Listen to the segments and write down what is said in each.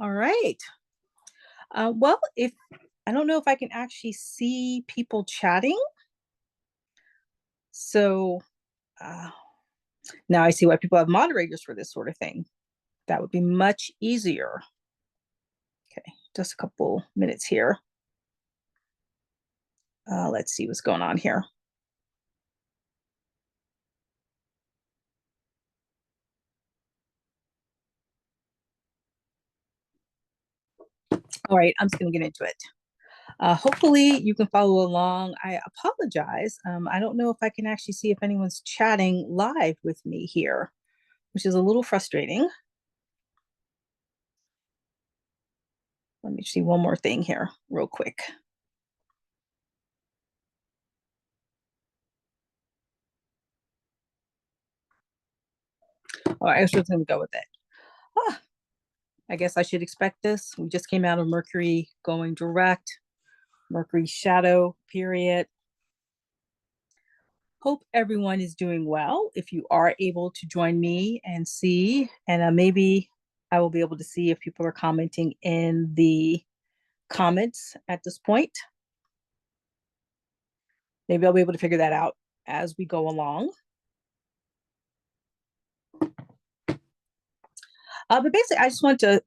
All right. Well, if I don't know if I can actually see people chatting. So uh, now I see why people have moderators for this sort of thing. That would be much easier. Okay, just a couple minutes here. Let's see what's going on here. All right, I'm just going to get into it. Hopefully you can follow along. I apologize. I don't know if I can actually see if anyone's chatting live with me here, which is a little frustrating. Let me see one more thing here real quick. All right, I was just going to go with it. Ah, I guess I should expect this. We just came out of Mercury going direct, Mercury shadow period. Hope everyone is doing well. If you are able to join me and see, and maybe I will be able to see if people are commenting in the comments at this point. Maybe I'll be able to figure that out as we go along. But basically, I just want to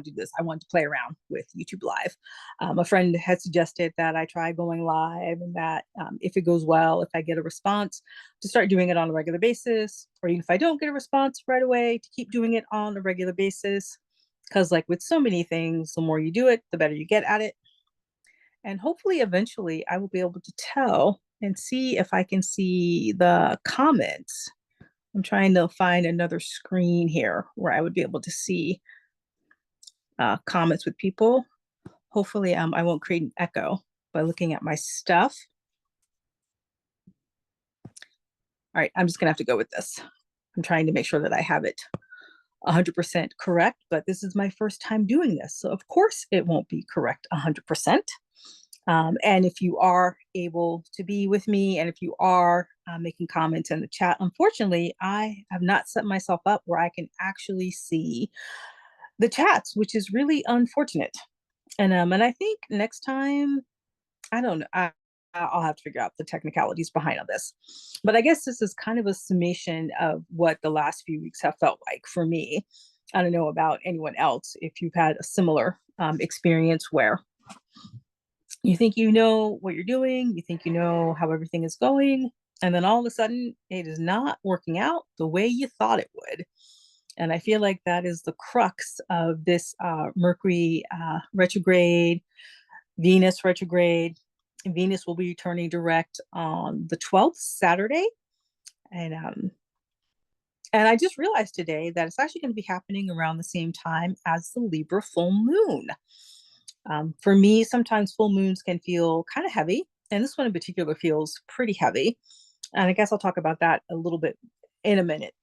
do this. I want to play around with YouTube Live. A friend had suggested that I try going live and that if it goes well, if I get a response, to start doing it on a regular basis, or even if I don't get a response right away, to keep doing it on a regular basis. Because like with so many things, the more you do it, the better you get at it. And hopefully, eventually, I will be able to tell and see if I can see the comments. I'm trying to find another screen here where I would be able to see comments with people. Hopefully, I won't create an echo by looking at my stuff. All right, I'm just gonna have to go with this. I'm trying to make sure that I have it 100% correct, but this is my first time doing this. So of course it won't be correct 100%. And if you are able to be with me and if you are making comments in the chat, unfortunately, I have not set myself up where I can actually see the chats, which is really unfortunate. And I think next time, I don't know, I'll have to figure out the technicalities behind all this. But I guess this is kind of a summation of what the last few weeks have felt like for me. I don't know about anyone else if you've had a similar experience where you think you know what you're doing, you think you know how everything is going, and then all of a sudden it is not working out the way you thought it would. And I feel like that is the crux of this Mercury retrograde, Venus retrograde. Venus will be turning direct on the 12th, Saturday. And I just realized today that it's actually going to be happening around the same time as the Libra full moon. For me, sometimes full moons can feel kind of heavy, and this one in particular feels pretty heavy. And I guess I'll talk about that a little bit in a minute.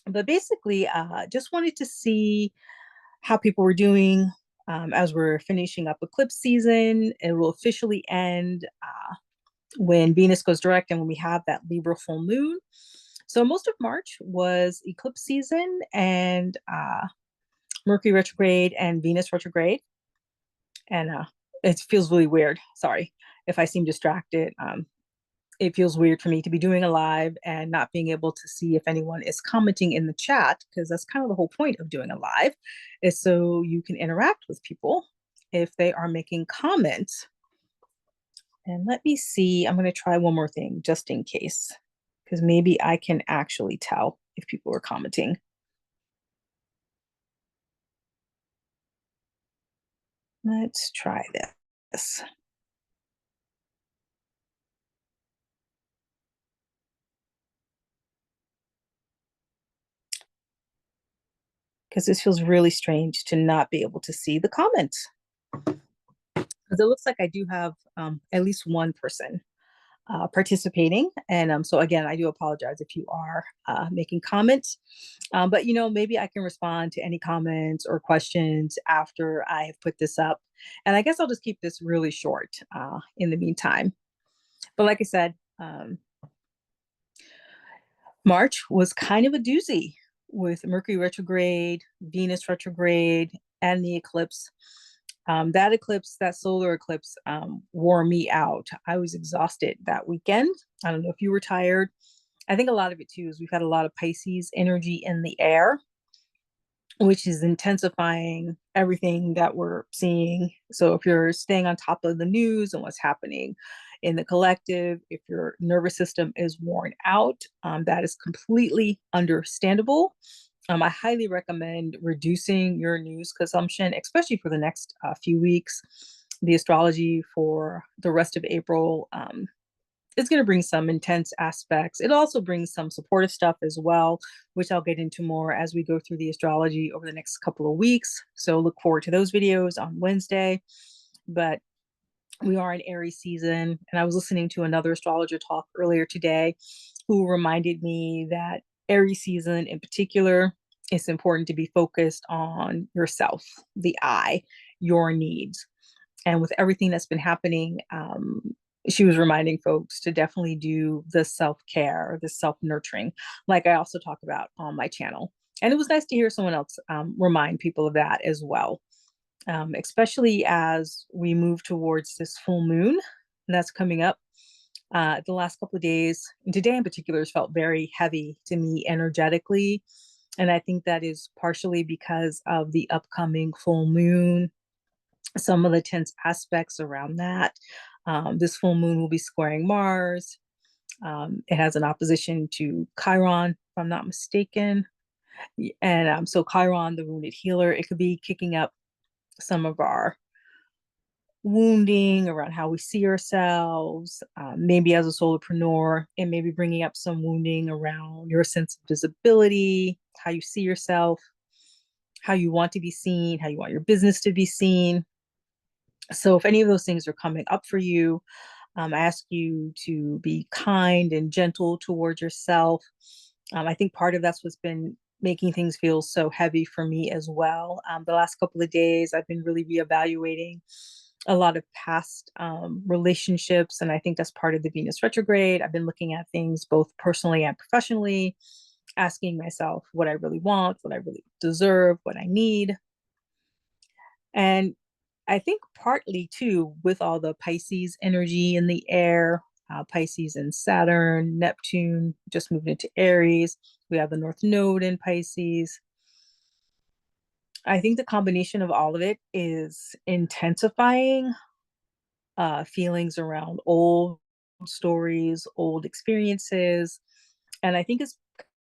But basically, just wanted to see how people were doing as we're finishing up eclipse season. It will officially end when Venus goes direct and when we have that Libra full moon. So most of March was eclipse season and Mercury retrograde and Venus retrograde. And it feels really weird. Sorry if I seem distracted. It feels weird for me to be doing a live and not being able to see if anyone is commenting in the chat, because that's kind of the whole point of doing a live, is so you can interact with people if they are making comments. And let me see, I'm going to try one more thing just in case, because maybe I can actually tell if people are commenting. Let's try this. Because this feels really strange to not be able to see the comments. Because it looks like I do have at least one person participating. And so again, I do apologize if you are making comments. But maybe I can respond to any comments or questions after I have put this up. And I guess I'll just keep this really short in the meantime. But like I said, March was kind of a doozy. with Mercury retrograde, Venus retrograde, and the eclipse. That eclipse, that solar eclipse, wore me out. I was exhausted that weekend. I don't know if you were tired. I think a lot of it too is we've had a lot of Pisces energy in the air, which is intensifying everything that we're seeing. So if you're staying on top of the news and what's happening in the collective, if your nervous system is worn out, that is completely understandable. I highly recommend reducing your news consumption, especially for the next few weeks. The astrology for the rest of April, it's going to bring some intense aspects. It also brings some supportive stuff as well, which I'll get into more as we go through the astrology over the next couple of weeks. So look forward to those videos on Wednesday. But we are in Aries season, and I was listening to another astrologer talk earlier today who reminded me that Aries season in particular, it's important to be focused on yourself, the I, your needs. And with everything that's been happening, she was reminding folks to definitely do the self-care, the self-nurturing, like I also talk about on my channel. And it was nice to hear someone else remind people of that as well, especially as we move towards this full moon that's coming up. The last couple of days, and today in particular, has felt very heavy to me energetically. And I think that is partially because of the upcoming full moon, some of the tense aspects around that. This full moon will be squaring Mars. It has an opposition to Chiron, if I'm not mistaken. And so Chiron, the wounded healer, it could be kicking up some of our wounding around how we see ourselves, maybe as a solopreneur, and maybe bringing up some wounding around your sense of visibility, how you see yourself, how you want to be seen, how you want your business to be seen. So if any of those things are coming up for you, I ask you to be kind and gentle towards yourself. I think part of that's what's been making things feel so heavy for me as well. The last couple of days, I've been really reevaluating a lot of past relationships, and I think that's part of the Venus retrograde. I've been looking at things both personally and professionally, asking myself what I really want, what I really deserve, what I need. And I think partly too, with all the Pisces energy in the air, Pisces and Saturn, Neptune just moved into Aries. We have the North Node in Pisces. I think the combination of all of it is intensifying feelings around old stories, old experiences. And I think it's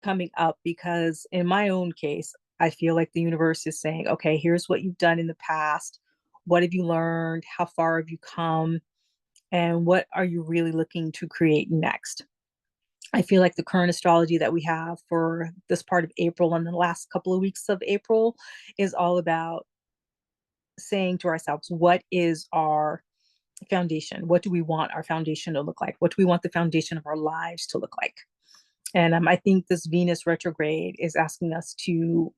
coming up because in my own case, I feel like the universe is saying, okay, here's what you've done in the past. What have you learned? How far have you come? And what are you really looking to create next? I feel like the current astrology that we have for this part of April and the last couple of weeks of April is all about saying to ourselves, what is our foundation? What do we want our foundation to look like? What do we want the foundation of our lives to look like? And I think this Venus retrograde is asking us to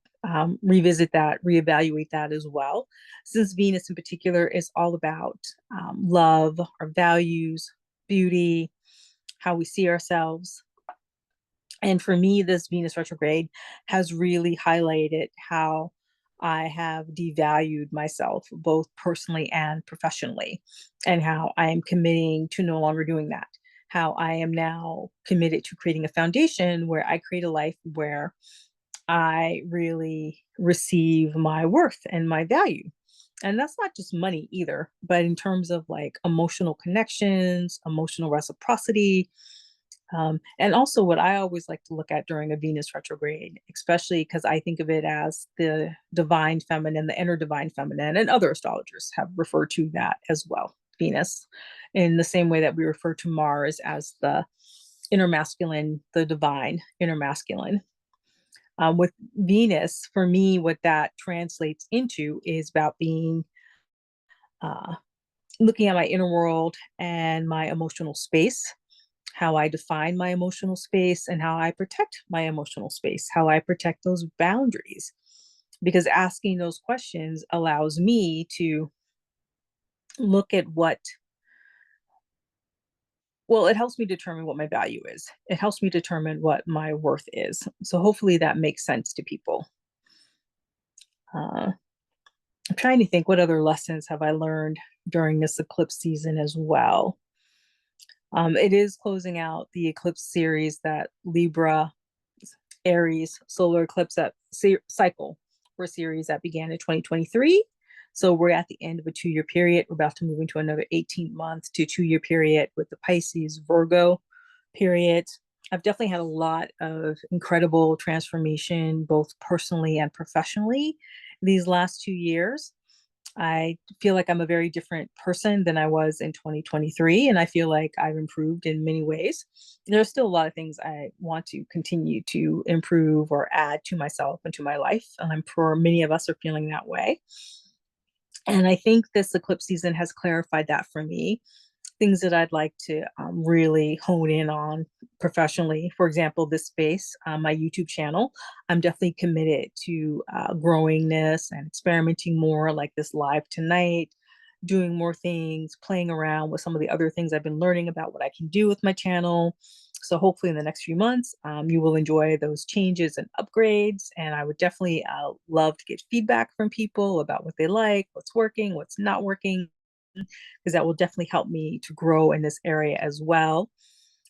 revisit that, reevaluate that as well. Since Venus in particular is all about love, our values, beauty, how we see ourselves. And for me, this Venus retrograde has really highlighted how I have devalued myself, both personally and professionally, and how I am committing to no longer doing that. How I am now committed to creating a foundation where I create a life where I really receive my worth and my value. And that's not just money either, but in terms of like emotional connections, emotional reciprocity, and also, what I always like to look at during a Venus retrograde, especially because I think of it as the divine feminine, the inner divine feminine, and other astrologers have referred to that as well, Venus, in the same way that we refer to Mars as the inner masculine, the divine inner masculine. With Venus, for me, what that translates into is about being uh, looking at my inner world and my emotional space, how I define my emotional space, and how I protect my emotional space, how I protect those boundaries. Because asking those questions allows me to look at Well, it helps me determine what my value is. It helps me determine what my worth is. So hopefully that makes sense to people. Uh, I'm trying to think, what other lessons have I learned during this eclipse season as well. It is closing out the eclipse series, that Libra-Aries solar eclipse cycle for series that began in 2023. So we're at the end of a 2-year period. We're about to move into another 18-month to 2-year period with the Pisces Virgo period. I've definitely had a lot of incredible transformation, both personally and professionally, these last 2 years. I feel like I'm a very different person than I was in 2023, and I feel like I've improved in many ways. There's still a lot of things I want to continue to improve or add to myself and to my life, and I'm sure many of us are feeling that way. And I think this eclipse season has clarified that for me. Things that I'd like to really hone in on professionally. For example, this space, my YouTube channel, I'm definitely committed to growing this and experimenting more, like this live tonight, doing more things, playing around with some of the other things I've been learning about what I can do with my channel. So hopefully in the next few months, you will enjoy those changes and upgrades. And I would definitely love to get feedback from people about what they like, what's working, what's not working, because that will definitely help me to grow in this area as well.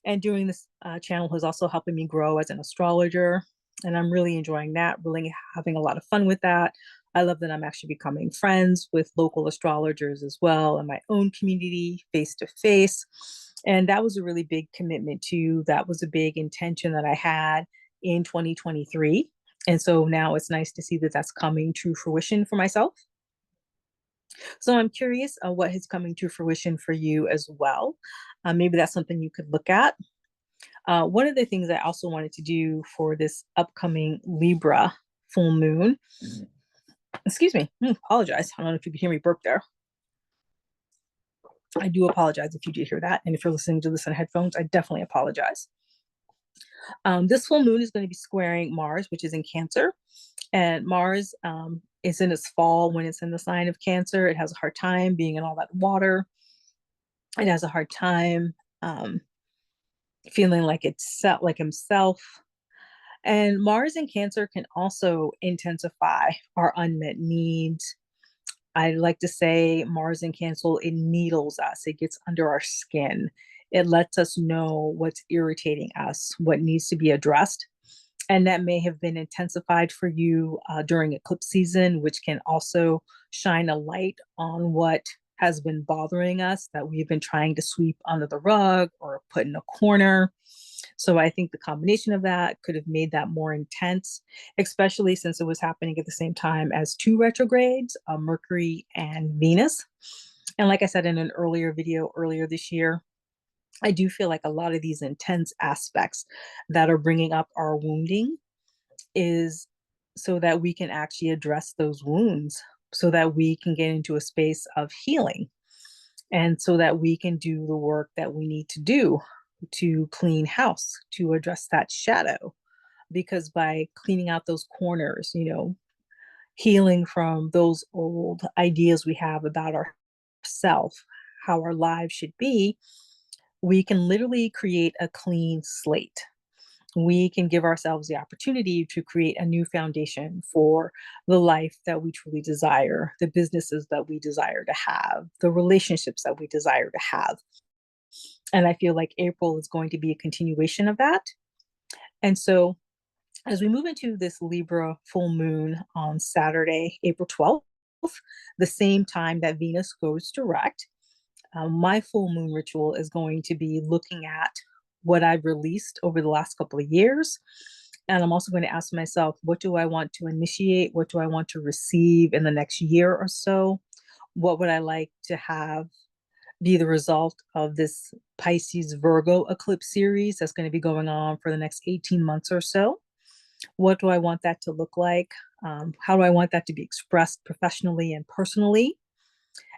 And doing this channel is also helping me grow as an astrologer. And I'm really enjoying that, really having a lot of fun with that. I love that I'm actually becoming friends with local astrologers as well in my own community, face to face. And that was a really big commitment too. That was a big intention that I had in 2023. And so now it's nice to see that that's coming to fruition for myself. So I'm curious what is coming to fruition for you as well. Maybe that's something you could look at. One of the things I also wanted to do for this upcoming Libra full moon, excuse me, apologize. I don't know if you could hear me burp there. I do apologize if you did hear that. And if you're listening to this on headphones, I definitely apologize. This full moon is going to be squaring Mars, which is in Cancer. And Mars is in its fall when it's in the sign of Cancer. It has a hard time being in all that water. It has a hard time feeling like it's like himself. And Mars in Cancer can also intensify our unmet needs. I like to say Mars in Cancer, it needles us, it gets under our skin. It lets us know what's irritating us, what needs to be addressed. And that may have been intensified for you during eclipse season, which can also shine a light on what has been bothering us that we've been trying to sweep under the rug or put in a corner. So I think the combination of that could have made that more intense, especially since it was happening at the same time as 2 retrogrades, Mercury and Venus. And like I said in an earlier video earlier this year, I do feel like a lot of these intense aspects that are bringing up our wounding is so that we can actually address those wounds, so that we can get into a space of healing, and so that we can do the work that we need to do to clean house, to address that shadow. Because by cleaning out those corners, healing from those old ideas we have about ourselves, how our lives should be, we can literally create a clean slate. We can give ourselves the opportunity to create a new foundation for the life that we truly desire, the businesses that we desire to have, the relationships that we desire to have. And I feel like April is going to be a continuation of that. And so as we move into this Libra full moon on Saturday, April 12th, the same time that Venus goes direct, my full moon ritual is going to be looking at what I've released over the last couple of years. And I'm also going to ask myself, what do I want to initiate? What do I want to receive in the next year or so? What would I like to have be the result of this Pisces Virgo Eclipse Series that's going to be going on for the next 18 months or so? What do I want that to look like? How do I want that to be expressed professionally and personally?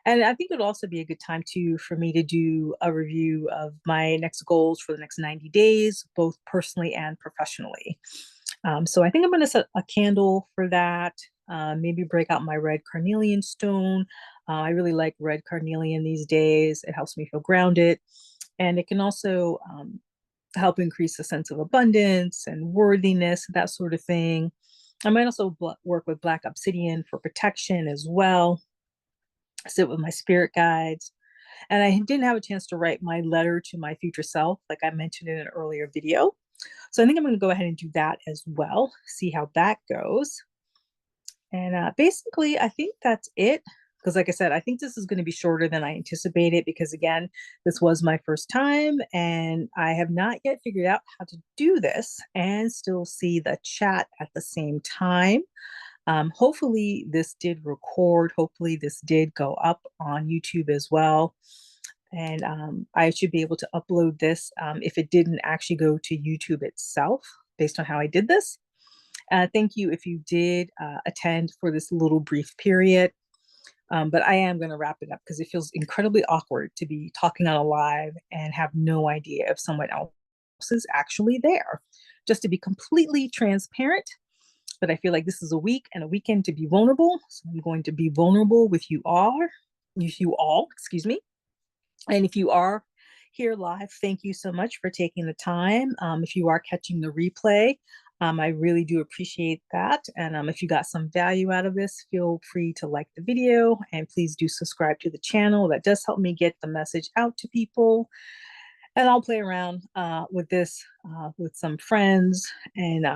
And I think it would also be a good time too for me to do a review of my next goals for the next 90 days, both personally and professionally. So I think I'm going to set a candle for that. Maybe break out my red carnelian stone. I really like red carnelian these days. It helps me feel grounded. And it can also help increase a sense of abundance and worthiness, that sort of thing. I might also work with Black Obsidian for protection as well. Sit with my spirit guides. And I didn't have a chance to write my letter to my future self, like I mentioned in an earlier video. So I think I'm going to go ahead and do that as well, see how that goes. And basically, I think that's it. Because, like I said, I think this is going to be shorter than I anticipated because, again, this was my first time and I have not yet figured out how to do this and still see the chat at the same time. Hopefully, this did record. Hopefully, this did go up on YouTube as well. And I should be able to upload this if it didn't actually go to YouTube itself, based on how I did this. Thank you if you did attend for this little brief period. But I am going to wrap it up because it feels incredibly awkward to be talking on a live and have no idea if someone else is actually there. Just to be completely transparent, but I feel like this is a week and a weekend to be vulnerable. So I'm going to be vulnerable with you all, excuse me. And if you are here live, thank you so much for taking the time. If you are catching the replay, I really do appreciate that. And if you got some value out of this, feel free to like the video and please do subscribe to the channel. That does help me get the message out to people. And I'll play around with this with some friends and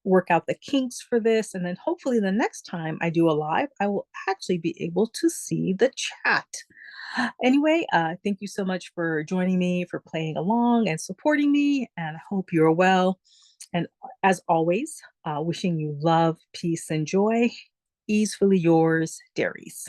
work out the kinks for this. And then hopefully the next time I do a live, I will actually be able to see the chat. Anyway, thank you so much for joining me, for playing along and supporting me. And I hope you're well. And as always, wishing you love, peace, and joy. Easefully yours, Darice.